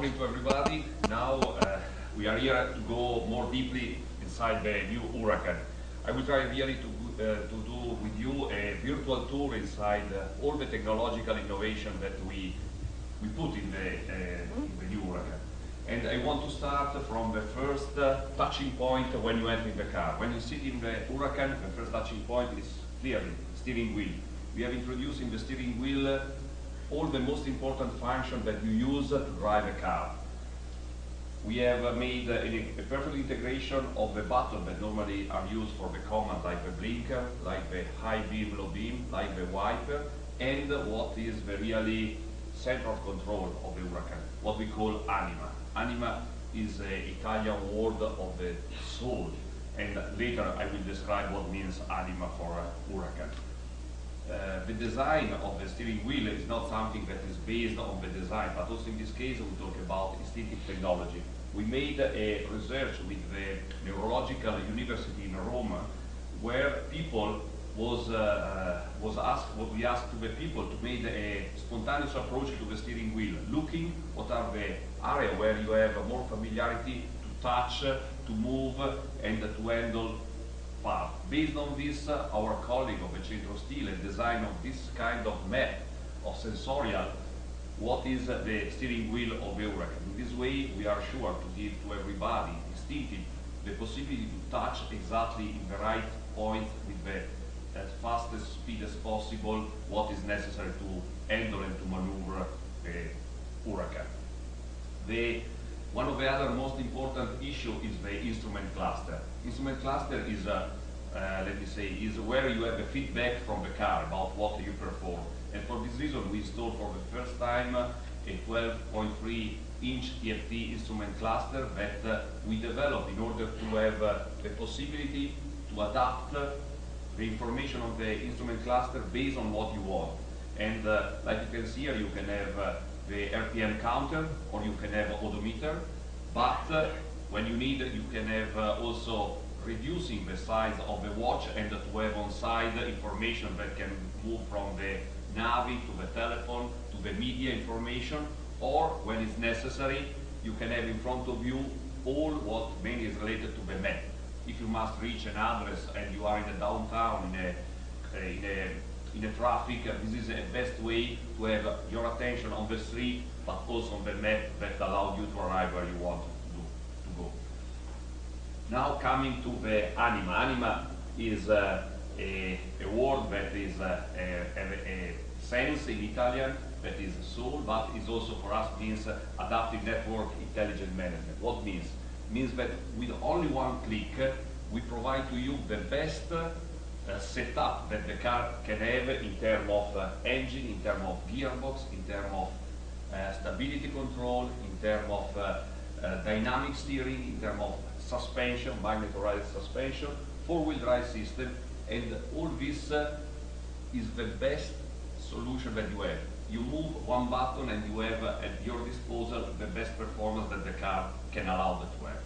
morning to everybody. Now we are here to go more deeply inside the new Huracán. I will try really to do with you a virtual tour inside all the technological innovation that we put in the new Huracán. And I want to start from the first touching point when you enter in the car. When you sit in the Huracán, the first touching point is clearly the steering wheel. We have introduced in the steering wheel all the most important functions that you use to drive a car. We have made a perfect integration of the buttons that normally are used for the command, like the blinker, like the high beam, low beam, like the wiper, and what is the really center of control of the Huracán, what we call anima. Anima is an Italian word of the soul, and later I will describe what means anima for Huracán. The design of the steering wheel is not something that is based on the design, but also in this case we talk about instinctive technology. We made a research with the Neurological University in Rome, where people we asked to the people to make a spontaneous approach to the steering wheel, looking what are the areas where you have more familiarity to touch, to move, and to handle part. Based on this, our colleague of the Centro Stile designed of this kind of map of sensorial, what is the steering wheel of the Huracán. In this way, we are sure to give to everybody, instinctive, the possibility to touch exactly in the right point with the fastest speed as possible what is necessary to handle and to maneuver the Huracán. One of the other most important issues is the instrument cluster. Instrument cluster is, let me say, is where you have the feedback from the car about what you perform. And for this reason, we installed for the first time a 12.3-inch TFT instrument cluster that we developed in order to have the possibility to adapt the information of the instrument cluster based on what you want. And like you can see here, you can have the RPM counter, or you can have odometer, but when you need it, you can have also reducing the size of the watch and to have on side information that can move from the Navi to the telephone to the media information, or when it's necessary, you can have in front of you all what mainly is related to the map. If you must reach an address and you are in the downtown in a traffic, this is the best way to have your attention on the street, but also on the map that allows you to arrive where you want to go. Now coming to the anima. Anima is a word that is a sense in Italian, that is soul, but is also for us means adaptive network intelligent management. What means? Means that with only one click, we provide to you the best setup that the car can have in terms of engine, in terms of gearbox, in terms of stability control, in terms of dynamic steering, in terms of suspension, magnetorized suspension, four-wheel drive system, and all this is the best solution that you have. You move one button and you have at your disposal the best performance that the car can allow that to have.